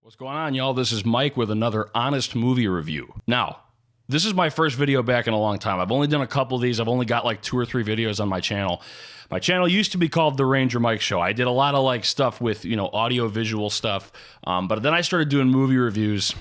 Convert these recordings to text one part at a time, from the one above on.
What's going on, y'all? This is Mike with another honest movie review. Now, this is my first video back in a long time. I've only done a couple of these. I've only got like 2 or 3 videos on my channel. My channel used to be called The Ranger Mike Show. I did a lot of like stuff with, audio visual stuff. But then I started doing movie reviews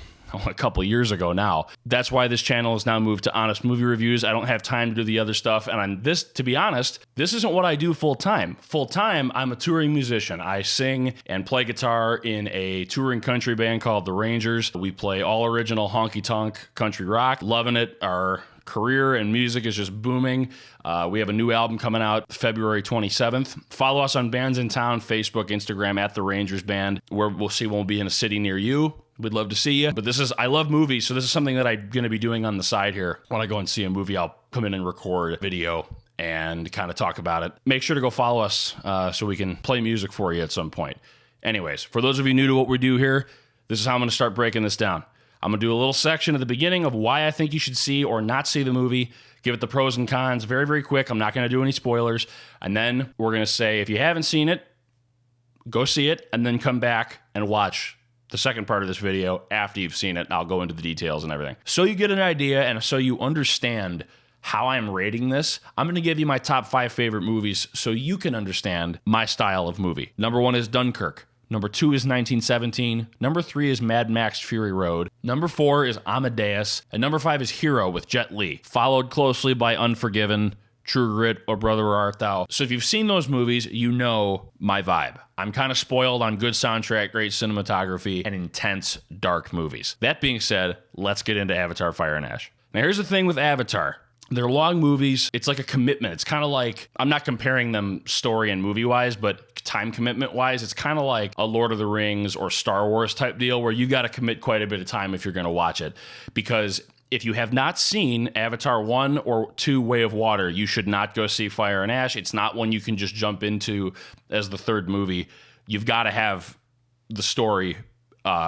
a couple years ago now. That's why this channel has now moved to honest movie reviews. I don't have time to do the other stuff. And to be honest, this isn't what I do full time. Full time, I'm a touring musician. I sing and play guitar in a touring country band called The Rangers. We play all original honky-tonk country rock. Loving it. Our career and music is just booming. We have a new album coming out February 27th. Follow us on Bands in Town, Facebook, Instagram, at The Rangers Band, where we'll see when we'll be in a city near you. We'd love to see you. But I love movies, so this is something that I'm going to be doing on the side here. When I go and see a movie, I'll come in and record a video and kind of talk about it. Make sure to go follow us so we can play music for you at some point. Anyways, for those of you new to what we do here, this is how I'm going to start breaking this down. I'm going to do a little section at the beginning of why I think you should see or not see the movie, give it the pros and cons, very, very quick. I'm not going to do any spoilers. And then we're going to say, if you haven't seen it, go see it, and then come back and watch the second part of this video after you've seen it, and I'll go into the details and everything. So you get an idea and so you understand how I'm rating this, I'm going to give you my top 5 favorite movies so you can understand my style of movie. Number 1 is Dunkirk. Number 2 is 1917. Number 3 is Mad Max Fury Road. Number 4 is Amadeus. And number 5 is Hero with Jet Li, followed closely by Unforgiven, True Grit, or Brother Where Art Thou. So if you've seen those movies, you know my vibe. I'm kind of spoiled on good soundtrack, great cinematography, and intense, dark movies. That being said, let's get into Avatar: Fire and Ash. Now here's the thing with Avatar. They're long movies. It's like a commitment. It's kind of like, I'm not comparing them story and movie-wise, but time commitment-wise, it's kind of like a Lord of the Rings or Star Wars type deal where you got to commit quite a bit of time if you're going to watch it. Because if you have not seen Avatar 1 or 2 Way of Water, you should not go see Fire and Ash. It's not one you can just jump into as the third movie. You've got to have the story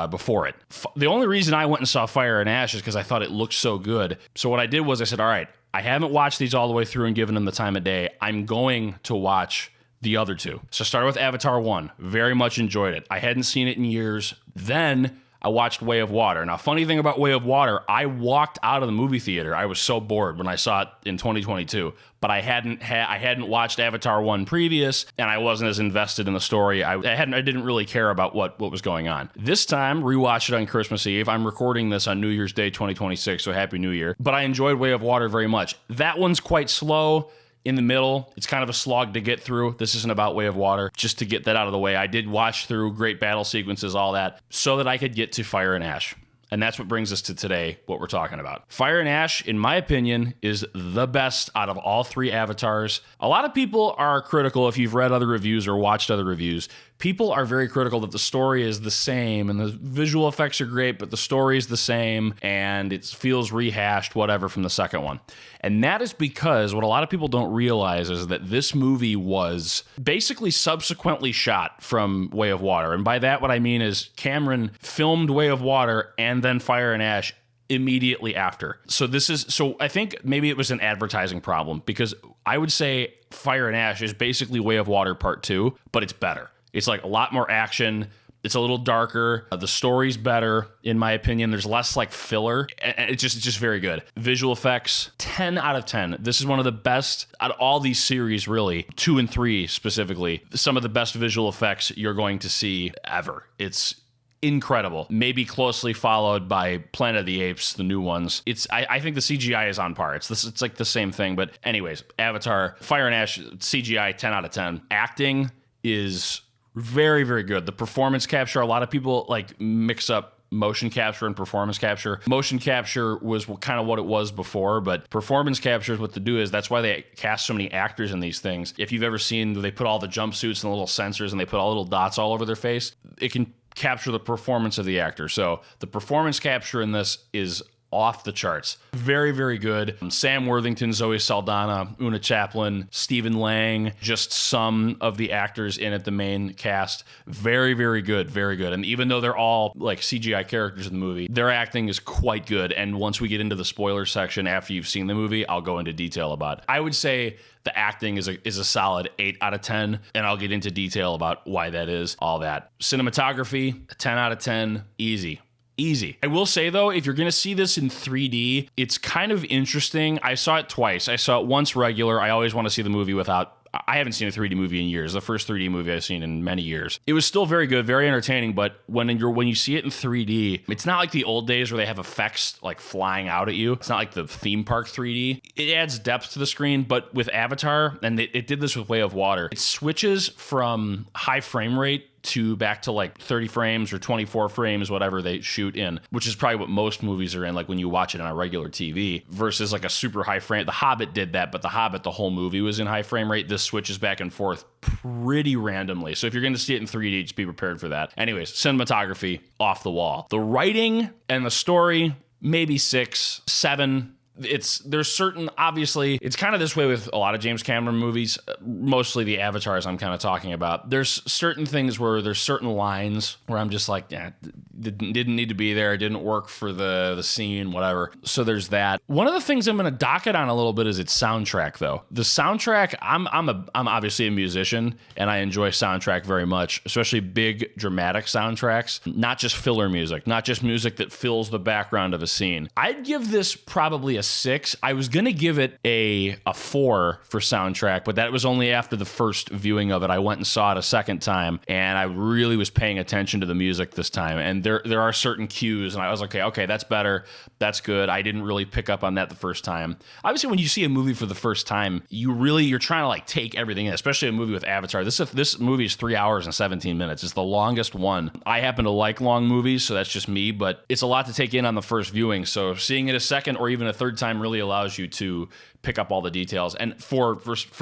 before it. The only reason I went and saw Fire and Ash is because I thought it looked so good. So what I did was I said, all right, I haven't watched these all the way through and given them the time of day. I'm going to watch the other 2. So I started with Avatar 1. Very much enjoyed it. I hadn't seen it in years. Then I watched Way of Water. Now, funny thing about Way of Water, I walked out of the movie theater. I was so bored when I saw it in 2022, but I hadn't watched Avatar 1 previous, and I wasn't as invested in the story. I didn't really care about what was going on. This time, rewatched it on Christmas Eve. I'm recording this on New Year's Day 2026, so Happy New Year. But I enjoyed Way of Water very much. That one's quite slow. In the middle, it's kind of a slog to get through. This isn't about Way of Water. Just to get that out of the way, I did watch through great battle sequences, all that, so that I could get to Fire and Ash. And that's what brings us to today, what we're talking about. Fire and Ash, in my opinion, is the best out of all 3 Avatars. A lot of people are critical, if you've read other reviews or watched other reviews, people are very critical that the story is the same and the visual effects are great, but the story is the same and it feels rehashed, whatever, from the second one. And that is because what a lot of people don't realize is that this movie was basically subsequently shot from Way of Water. And by that, what I mean is Cameron filmed Way of Water and then Fire and Ash immediately after. So I think maybe it was an advertising problem, because I would say Fire and Ash is basically Way of Water Part 2, but it's better. It's like a lot more action. It's a little darker. The story's better, in my opinion. There's less like filler. It's just very good. Visual effects, 10 out of 10. This is one of the best out of all these series, really. 2 and 3 specifically. Some of the best visual effects you're going to see ever. It's incredible. Maybe closely followed by Planet of the Apes, the new ones. I think the CGI is on par. It's like the same thing. But anyways, Avatar, Fire and Ash, CGI, 10 out of 10. Acting is very, very good. The performance capture, a lot of people like mix up motion capture and performance capture. Motion capture was kind of what it was before, but performance capture is what to do is that's why they cast so many actors in these things. If you've ever seen, they put all the jumpsuits and the little sensors and they put all little dots all over their face, it can capture the performance of the actor. So the performance capture in this is off the charts. Very, very good. Sam Worthington, Zoe Saldana, Oona Chaplain, Stephen Lang, just some of the actors in it, the main cast. Very, very good. Very good. And even though they're all like CGI characters in the movie, their acting is quite good. And once we get into the spoiler section after you've seen the movie, I'll go into detail about it. I would say the acting is a solid 8 out of 10, and I'll get into detail about why that is, all that. Cinematography, 10 out of 10, easy. Easy. I will say, though, if you're going to see this in 3D, it's kind of interesting. I saw it twice. I saw it once regular. I always want to see the movie without... I haven't seen a 3D movie in years. The first 3D movie I've seen in many years. It was still very good, very entertaining, but when you see it in 3D, it's not like the old days where they have effects like flying out at you. It's not like the theme park 3D. It adds depth to the screen, but with Avatar, and it did this with Way of Water, it switches from high frame rate to back to like 30 frames or 24 frames, whatever they shoot in, which is probably what most movies are in, like when you watch it on a regular TV, versus like a super high frame. The Hobbit did that, but The Hobbit, the whole movie was in high frame rate. This switches back and forth pretty randomly. So if you're going to see it in 3D, just be prepared for that. Anyways, cinematography, off the wall. The writing and the story, maybe 6, 7. There's certain, obviously, it's kind of this way with a lot of James Cameron movies, mostly the Avatars I'm kind of talking about. There's certain things where there's certain lines where I'm just like, yeah, didn't need to be there. It didn't work for the scene, whatever. So there's that. One of the things I'm going to dock it on a little bit is its soundtrack, though. The soundtrack, I'm obviously a musician, and I enjoy soundtrack very much, especially big dramatic soundtracks, not just filler music, not just music that fills the background of a scene. I'd give this probably a 6. I was gonna give it a 4 for soundtrack, but that was only after the first viewing of it. I went and saw it a second time, and I really was paying attention to the music this time. And there are certain cues, and I was like, okay, that's better, that's good. I didn't really pick up on that the first time. Obviously, when you see a movie for the first time, you're trying to like take everything in, especially a movie with Avatar. This movie is 3 hours and 17 minutes. It's the longest one. I happen to like long movies, so that's just me, but it's a lot to take in on the first viewing. So seeing it a second or even a third time really allows you to pick up all the details. And for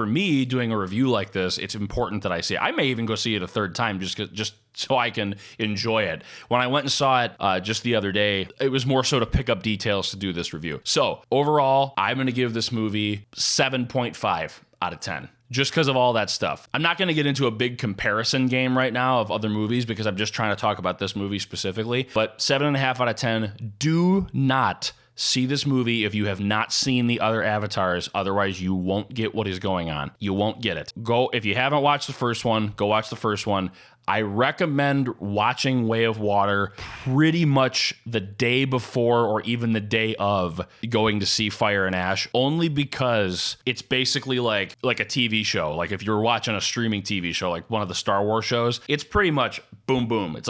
me doing a review like this, it's important that I see it. I may even go see it a third time just so I can enjoy it. When I went and saw it just the other day, it was more so to pick up details to do this review. So overall, I'm going to give this movie 7.5 out of 10. Just because of all that stuff. I'm not going to get into a big comparison game right now of other movies because I'm just trying to talk about this movie specifically. But 7.5 out of 10. Do not see this movie if you have not seen the other Avatars. Otherwise, you won't get what is going on. You won't get it. If you haven't watched the first one, go watch the first one. I recommend watching Way of Water pretty much the day before or even the day of going to see Fire and Ash, only because it's basically like a TV show. Like if you're watching a streaming TV show, like one of the Star Wars shows, it's pretty much boom, boom. It's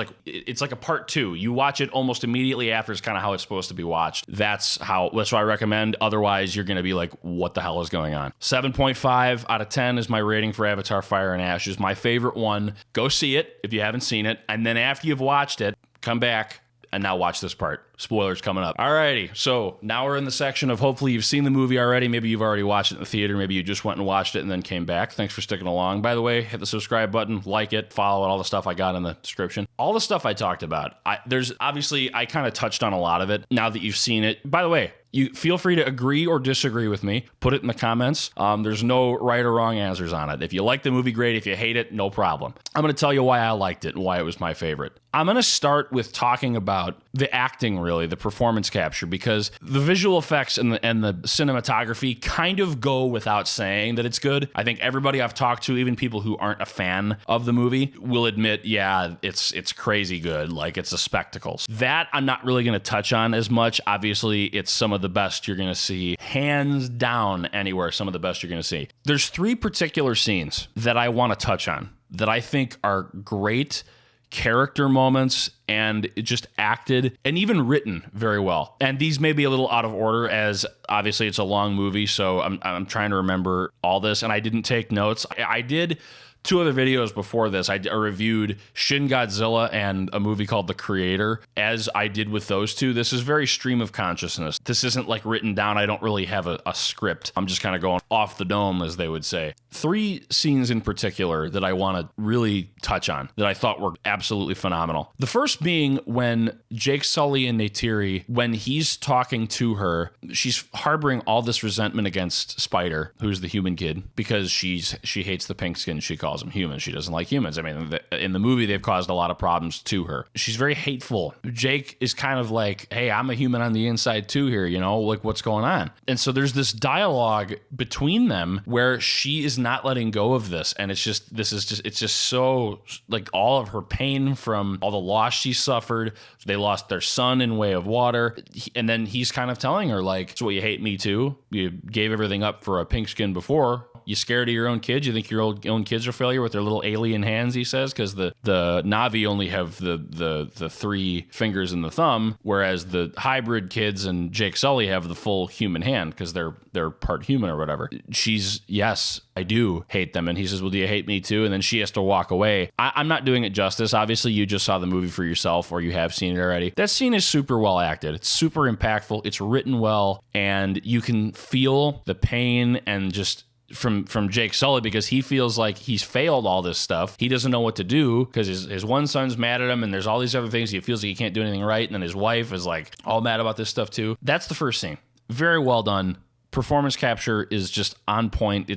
like a part 2. You watch it almost immediately after. It's kind of how it's supposed to be watched. That's what I recommend. Otherwise, you're going to be like, what the hell is going on? 7.5 out of 10 is my rating for Avatar Fire and Ash. Is my favorite one. Go see it if you haven't seen it, and then after you've watched it, come back and now watch this part. Spoilers coming up. Alrighty, so now we're in the section of hopefully you've seen the movie already. Maybe you've already watched it in the theater. Maybe you just went and watched it and then came back. Thanks for sticking along. By the way, hit the subscribe button, like it, follow it, all the stuff I got in the description. All the stuff I talked about. There's obviously, I kind of touched on a lot of it now that you've seen it. By the way, you feel free to agree or disagree with me. Put it in the comments. There's no right or wrong answers on it. If you like the movie, great. If you hate it, no problem. I'm going to tell you why I liked it and why it was my favorite. I'm going to start with talking about the acting, really, the performance capture, because the visual effects and the cinematography kind of go without saying that it's good. I think everybody I've talked to, even people who aren't a fan of the movie, will admit, yeah, it's crazy good. Like, it's a spectacle. That I'm not really going to touch on as much. Obviously, it's some of the best you're going to see, hands down anywhere, some of the best you're going to see. There's 3 particular scenes that I want to touch on that I think are great character moments and just acted and even written very well. And these may be a little out of order, as obviously it's a long movie, so I'm trying to remember all this, and I didn't take notes. I did 2 other videos before this, I reviewed Shin Godzilla and a movie called The Creator. As I did with those 2, this is very stream of consciousness. This isn't like written down. I don't really have a script. I'm just kind of going off the dome, as they would say. 3 scenes in particular that I want to really touch on that I thought were absolutely phenomenal. The first being when Jake Sully and Neytiri, when he's talking to her, she's harboring all this resentment against Spider, who's the human kid, because she hates the pink skin. She calls them humans. She doesn't like humans. I mean, in the movie, they've caused a lot of problems to her. She's very hateful. Jake is kind of like, hey, I'm a human on the inside too here, you know, like what's going on? And so there's this dialogue between them where she is not letting go of this. And it's just so like all of her pain from all the loss she suffered. They lost their son in Way of Water. And then he's kind of telling her like, so what, you hate me too? You gave everything up for a pink skin before. You scared of your own kids? You think your own kids are failure with their little alien hands, he says, because the Na'vi only have the 3 fingers and the thumb, whereas the hybrid kids and Jake Sully have the full human hand because they're part human or whatever. She's, yes, I do hate them. And he says, well, do you hate me too? And then she has to walk away. I'm not doing it justice. Obviously, you just saw the movie for yourself, or you have seen it already. That scene is super well acted. It's super impactful. It's written well, and you can feel the pain and just from Jake Sully, because he feels like he's failed all this stuff. He doesn't know what to do because his one son's mad at him, and there's all these other things. He feels like he can't do anything right, and then his wife is like all mad about this stuff too. That's the first scene. Very well done. Performance capture is just on point.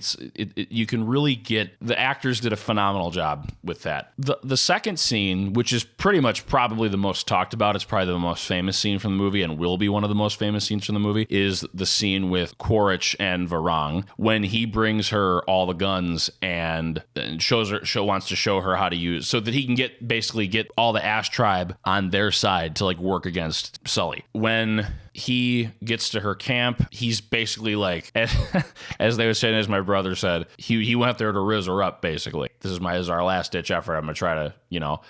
You can really get, the actors did a phenomenal job with that. The second scene, which is pretty much probably the most talked about, it's probably the most famous scene from the movie and will be one of the most famous scenes from the movie, is the scene with Quaritch and Varang when he brings her all the guns and wants to show her how to use, so that he can basically get all the Ash tribe on their side to like work against Sully. When he gets to her camp, he's basically like, as they were saying, as my brother said, he went there to rizz her up, basically. This is our last ditch effort. I'm gonna try to, you know.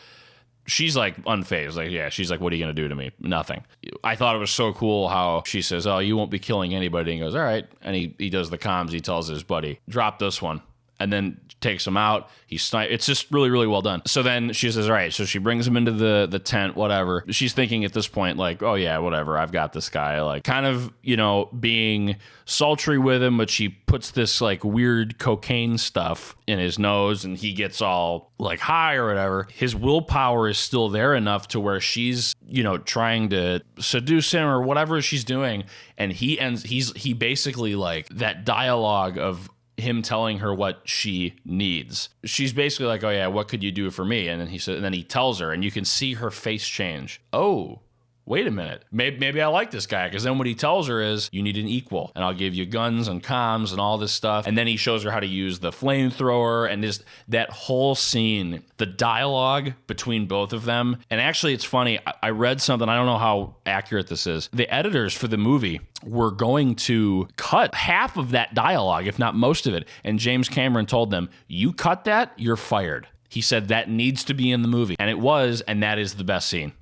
She's like unfazed. Like, yeah, she's like, what are you gonna do to me? Nothing. I thought it was so cool how she says, oh, you won't be killing anybody. And he goes, all right. And he does the comms. He tells his buddy, drop this one. And then takes him out. It's just really, really well done. So then she says, all right. So she brings him into the tent, whatever. She's thinking at this point, like, oh yeah, whatever. I've got this guy. Like, kind of, you know, being sultry with him, but she puts this like weird cocaine stuff in his nose and he gets all like high or whatever. His willpower is still there enough to where she's, you know, trying to seduce him or whatever she's doing. And he basically, like, that dialogue of him telling her what she needs. She's basically like, oh yeah, what could you do for me? And then he tells her, and you can see her face change. Oh, wait a minute. Maybe I like this guy. Because then what he tells her is, you need an equal, and I'll give you guns and comms and all this stuff. And then he shows her how to use the flamethrower, and that whole scene, the dialogue between both of them. And actually, it's funny. I read something. I don't know how accurate this is. The editors for the movie were going to cut half of that dialogue, if not most of it. And James Cameron told them, you cut that, you're fired. He said that needs to be in the movie. And it was, and that is the best scene.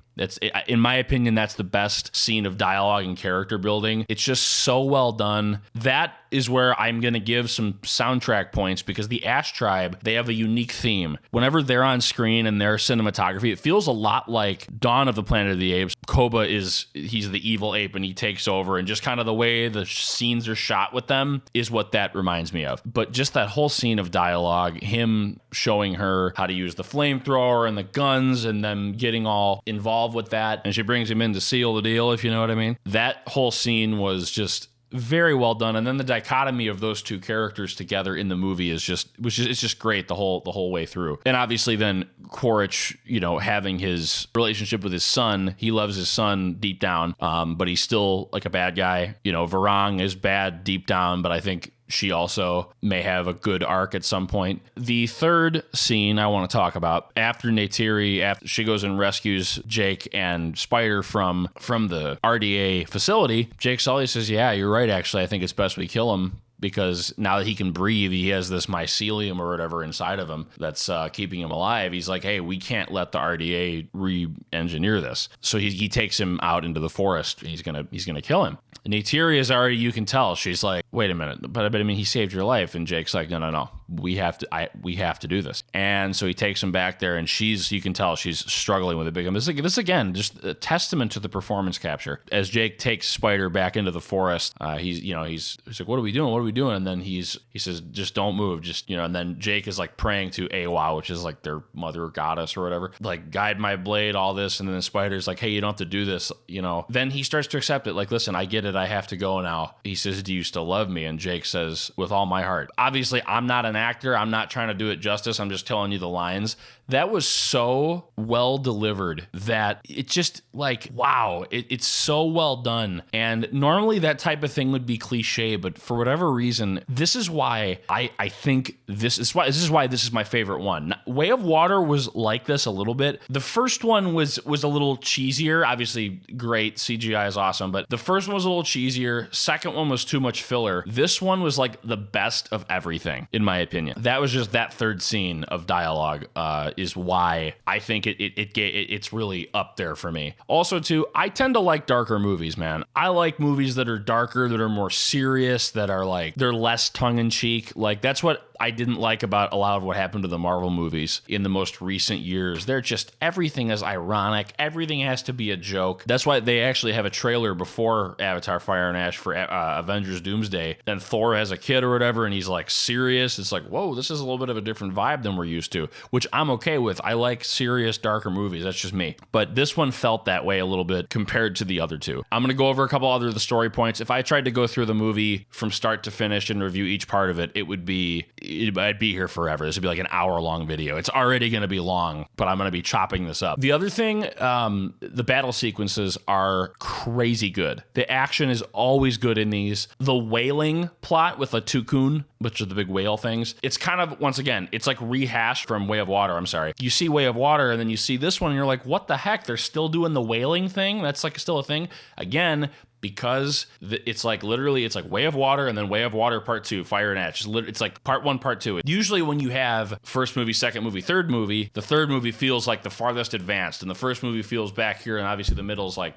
In my opinion, that's the best scene of dialogue and character building. It's just so well done. That is where I'm going to give some soundtrack points, because the Ash Tribe, they have a unique theme. Whenever they're on screen and their cinematography, it feels a lot like Dawn of the Planet of the Apes. Koba he's the evil ape and he takes over, and just kind of the way the scenes are shot with them is what that reminds me of. But just that whole scene of dialogue, him showing her how to use the flamethrower and the guns and them getting all involved with that, and she brings him in to seal the deal, if you know what I mean. That whole scene was just very well done. And then the dichotomy of those two characters together in the movie it's just great the whole way through. And obviously then Quaritch, you know, having his relationship with his son, he loves his son deep down, but he's still like a bad guy. You know, Varang is bad deep down, but I think she also may have a good arc at some point. The third scene I want to talk about, after Neytiri, after she goes and rescues Jake and Spider from the RDA facility, Jake Sully says, yeah, you're right, actually. I think it's best we kill him, because now that he can breathe, he has this mycelium or whatever inside of him that's keeping him alive. He's like, hey, we can't let the RDA re-engineer this. So he takes him out into the forest. He's gonna kill him. And Neytiri is already, you can tell, she's like, wait a minute, but I mean, he saved your life. And Jake's like, no. we have to do this. And so he takes him back there, and you can tell she's struggling with it big. This again, just a testament to the performance capture. As Jake takes Spider back into the forest, he's like, what are we doing? What are we doing? And then he says, just don't move. And then Jake is like praying to Awa, which is like their mother goddess or whatever, like, guide my blade, all this. And then the Spider's like, hey, you don't have to do this. Then he starts to accept it. Like, listen, I get it. I have to go now. He says, do you still love me? And Jake says, with all my heart. Obviously, I'm not an actor. I'm not trying to do it justice. I'm just telling you the lines. That was so well delivered that it just like, wow, it's so well done. And normally that type of thing would be cliche, but for whatever reason, this is why I think this is why this is my favorite one. Way of Water was like this a little bit. The first one was a little cheesier. Obviously, great. CGI is awesome, but the first one was a little cheesier. Second one was too much filler. This one was like the best of everything, in my opinion. That was just that third scene of dialogue is why I think it's really up there for me. Also, too, I tend to like darker movies, man. I like movies that are darker, that are more serious, that are like, they're less tongue-in-cheek. Like, that's what I didn't like about a lot of what happened to the Marvel movies in the most recent years. They're just, everything is ironic. Everything has to be a joke. That's why they actually have a trailer before Avatar Fire and Ash for Avengers Doomsday. And Thor has a kid or whatever, and he's like serious. It's like, whoa, this is a little bit of a different vibe than we're used to, which I'm okay with. I like serious, darker movies. That's just me. But this one felt that way a little bit compared to the other two. I'm going to go over a couple other of the story points. If I tried to go through the movie from start to finish and review each part of it, I'd be here forever. This would be like an hour-long video. It's already going to be long, but I'm going to be chopping this up. The other thing, the battle sequences are crazy good. The action is always good in these. The whaling plot with a Tukun, which are the big whale things, it's kind of, once again, it's like rehashed from Way of Water. I'm sorry. You see Way of Water, and then you see this one, and you're like, what the heck? They're still doing the whaling thing? That's like still a thing? Again, because it's like literally, it's like Way of Water and then Way of Water Part 2, Fire and Ash. It's like Part 1, Part 2. Usually when you have first movie, second movie, third movie, the third movie feels like the farthest advanced, and the first movie feels back here, and obviously the middle's like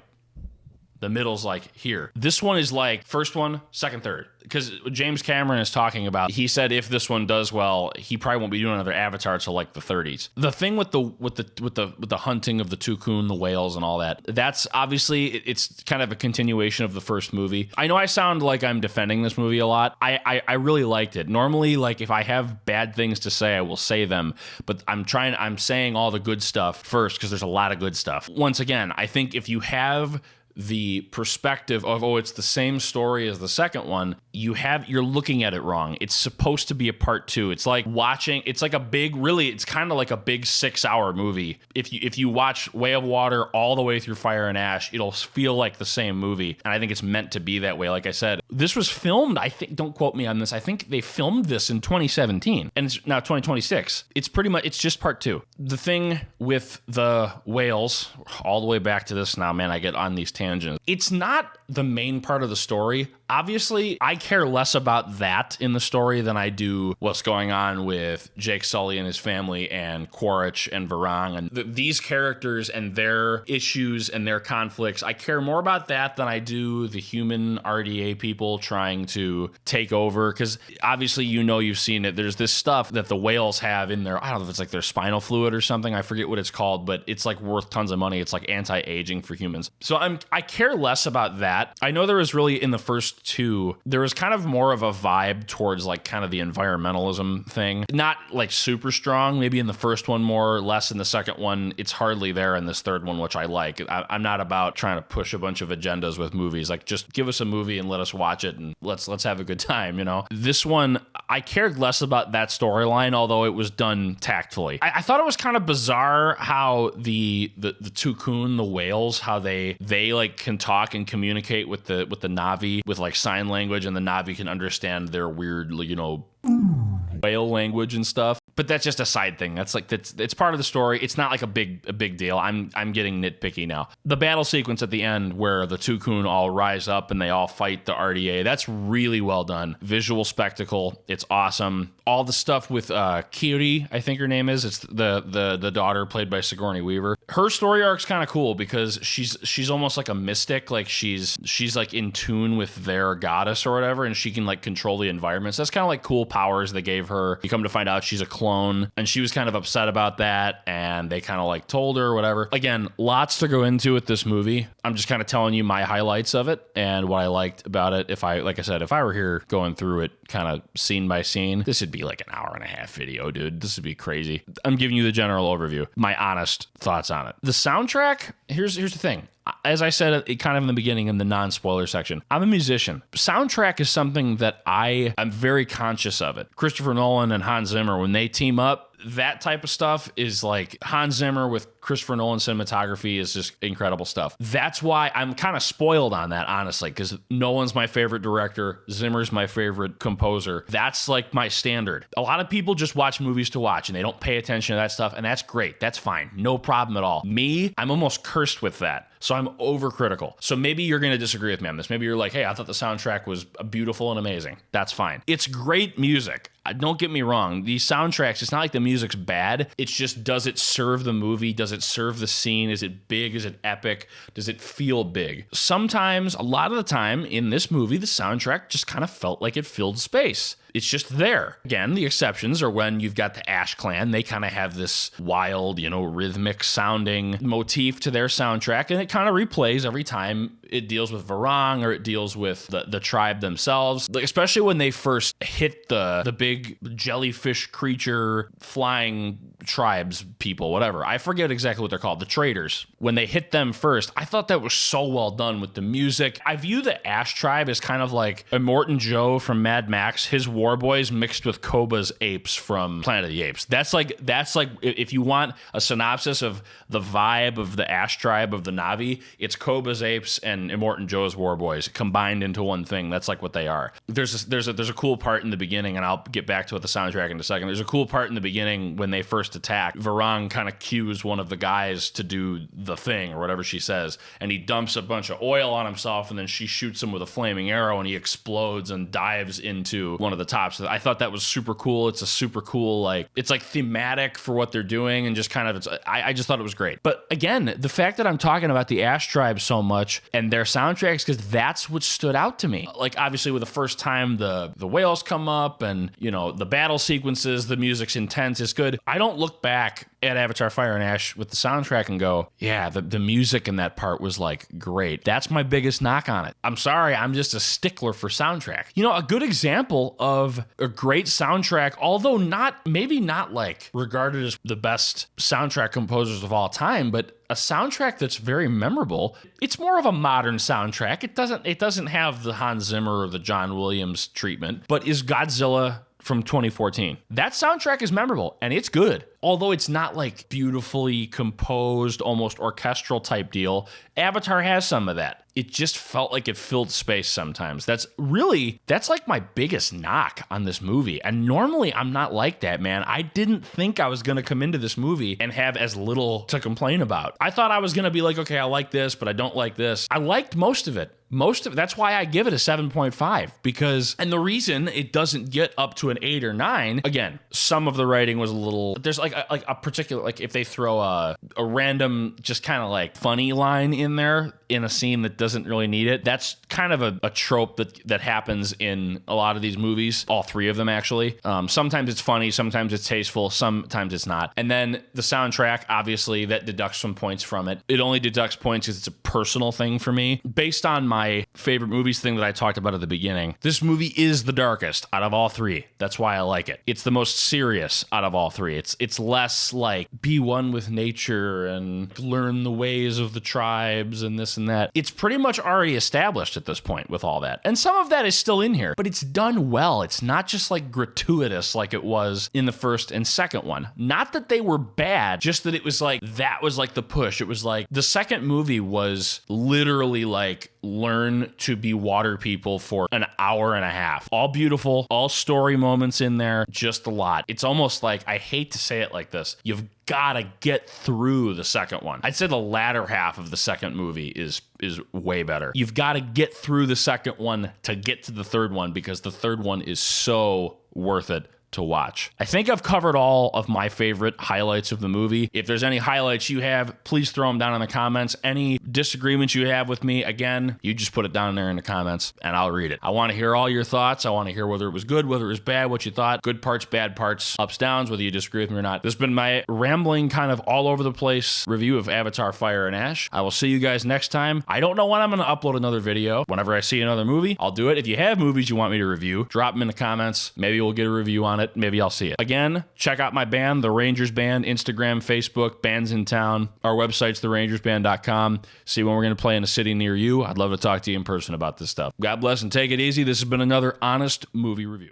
here. This one is like first one, second, third. Because James Cameron is talking about, he said if this one does well, he probably won't be doing another Avatar till like the 30s. The thing with the hunting of the Tukun, the whales, and all that, that's obviously it's kind of a continuation of the first movie. I know I sound like I'm defending this movie a lot. I really liked it. Normally, like if I have bad things to say, I will say them. But I'm saying all the good stuff first because there's a lot of good stuff. Once again, I think if you have the perspective of, oh, it's the same story as the second one, you're looking at it wrong. It's supposed to be a part 2. It's like it's like a big, really, it's kind of like a big 6-hour movie. If you watch Way of Water all the way through Fire and Ash, it'll feel like the same movie. And I think it's meant to be that way. Like I said, this was filmed, I think, don't quote me on this, I think they filmed this in 2017 and it's now 2026. It's just part 2. The thing with the whales, all the way back to this now, man, I get on these tangents. It's not the main part of the story. Obviously, I care less about that in the story than I do what's going on with Jake Sully and his family and Quaritch and Varang and these characters and their issues and their conflicts. I care more about that than I do the human RDA people trying to take over, because obviously, you've seen it. There's this stuff that the whales have in their, I don't know if it's like their spinal fluid or something. I forget what it's called, but it's like worth tons of money. It's like anti-aging for humans. So I care less about that. I know there was really in the first 2, there was kind of more of a vibe towards like kind of the environmentalism thing. Not like super strong, maybe in the first one more, less in the second one. It's hardly there in this third one, which I like. I'm not about trying to push a bunch of agendas with movies. Like, just give us a movie and let us watch it and let's have a good time, This one, I cared less about that storyline, although it was done tactfully. I thought it was kind of bizarre how the Tukun, the whales, how they like can talk and communicate with the Na'vi with like sign language, and the Na'vi can understand their weird, whale language and stuff. But that's just a side thing. It's part of the story. It's not like a big deal. I'm getting nitpicky now. The battle sequence at the end where the Tukun all rise up and they all fight the RDA, that's really well done. Visual spectacle. It's awesome. All the stuff with Kiri, I think her name is. It's the daughter played by Sigourney Weaver. Her story arc's kind of cool because she's almost like a mystic. Like she's like in tune with their goddess or whatever, and she can like control the environments. That's kind of like cool powers they gave her. You come to find out she's a clone, and she was kind of upset about that, and they kind of like told her or whatever. Again, lots to go into with this movie. I'm just kind of telling you my highlights of it and what I liked about it. If I were here going through it kind of scene by scene, this would be like an hour and a half video, dude. This would be crazy. I'm giving you the general overview, my honest thoughts on it. The soundtrack, here's the thing. As I said kind of in the beginning in the non-spoiler section, I'm a musician. Soundtrack is something that I'm very conscious of it. Christopher Nolan and Hans Zimmer, when they team up, that type of stuff is like Hans Zimmer with Christopher Nolan cinematography is just incredible stuff. That's why I'm kind of spoiled on that, honestly, because Nolan's my favorite director. Zimmer's my favorite composer. That's like my standard. A lot of people just watch movies to watch and they don't pay attention to that stuff, and that's great. That's fine. No problem at all. Me, I'm almost cursed with that. So I'm overcritical. So maybe you're going to disagree with me on this. Maybe you're like, hey, I thought the soundtrack was beautiful and amazing. That's fine. It's great music. Don't get me wrong. These soundtracks, it's not like the music's bad. It's just, does it serve the movie? Does it serve the scene? Is it big? Is it epic? Does it feel big? Sometimes, a lot of the time in this movie, the soundtrack just kind of felt like it filled space. It's just there. Again, the exceptions are when you've got the Ash Clan. They kind of have this wild, rhythmic sounding motif to their soundtrack, and it kind of replays every time it deals with Varang or it deals with the tribe themselves. Like, especially when they first hit the big jellyfish creature flying tribes people, whatever. I forget exactly what they're called. The traders. When they hit them first, I thought that was so well done with the music. I view the Ash tribe as kind of like Immortan Joe from Mad Max, his war boys mixed with Koba's apes from Planet of the Apes. That's like if you want a synopsis of the vibe of the Ash tribe of the Na'vi, it's Koba's apes and Immortan Joe's war boys combined into one thing. That's like what they are. There's a cool part in the beginning, and I'll get back to it, the soundtrack in a second. There's a cool part in the beginning when they first attack. Varang kind of cues one of the guys to do the thing or whatever she says, and he dumps a bunch of oil on himself, and then she shoots him with a flaming arrow, and he explodes and dives into one of the tops. I thought that was super cool. It's a super cool, it's like thematic for what they're doing, and just kind of, I just thought it was great. But again, the fact that I'm talking about the Ash Tribe so much and their soundtracks, because that's what stood out to me. Like, obviously, with the first time the whales come up and, the battle sequences, the music's intense, it's good. I don't look back at Avatar Fire and Ash with the soundtrack and go, yeah, the music in that part was like great. That's my biggest knock on it. I'm sorry, I'm just a stickler for soundtrack. A good example of a great soundtrack, although maybe not like regarded as the best soundtrack composers of all time, but a soundtrack that's very memorable. It's more of a modern soundtrack. It doesn't have the Hans Zimmer or the John Williams treatment, but is Godzilla from 2014. That soundtrack is memorable and it's good. Although it's not like beautifully composed, almost orchestral type deal, Avatar has some of that. It just felt like it filled space sometimes. That's like my biggest knock on this movie. And normally I'm not like that, man. I didn't think I was going to come into this movie and have as little to complain about. I thought I was going to be like, okay, I like this, but I don't like this. I liked most of it. That's why I give it a 7.5, and the reason it doesn't get up to an 8 or 9, again, some of the writing was a little, there's like a particular, like if they throw a random, just kind of like funny line in there in a scene that doesn't really need it. That's kind of a trope that happens in a lot of these movies, all three of them actually. Sometimes it's funny, sometimes it's tasteful, sometimes it's not. And then the soundtrack, obviously, that deducts some points from it. It only deducts points because it's a personal thing for me. Based on my favorite movies thing that I talked about at the beginning, this movie is the darkest out of all three. That's why I like it. It's the most serious out of all three. It's less like be one with nature and learn the ways of the tribes and this and that. It's pretty much already established at this point with all that. And some of that is still in here, but it's done well. It's not just like gratuitous like it was in the first and second one. Not that they were bad, just that it was like, that was like the push. It was like the second movie was literally like learn fun to be water people for an hour and a half. All beautiful, all story moments in there, just a lot. It's almost like, I hate to say it like this, you've gotta get through the second one. I'd say the latter half of the second movie is way better. You've got to get through the second one to get to the third one, because the third one is so worth it to watch. I think I've covered all of my favorite highlights of the movie. If there's any highlights you have, please throw them down in the comments. Any disagreements you have with me, again, you just put it down there in the comments and I'll read it. I want to hear all your thoughts. I want to hear whether it was good, whether it was bad, what you thought, good parts, bad parts, ups, downs, whether you disagree with me or not. This has been my rambling, kind of all over the place review of Avatar: Fire and Ash. I will see you guys next time. I don't know when I'm going to upload another video. Whenever I see another movie, I'll do it. If you have movies you want me to review, drop them in the comments. Maybe we'll get a review on it. Maybe I'll see it. Again, check out my band, The Rangers Band, Instagram, Facebook, Bands in Town. Our website's therangersband.com. See when we're going to play in a city near you. I'd love to talk to you in person about this stuff. God bless and take it easy. This has been another honest movie review.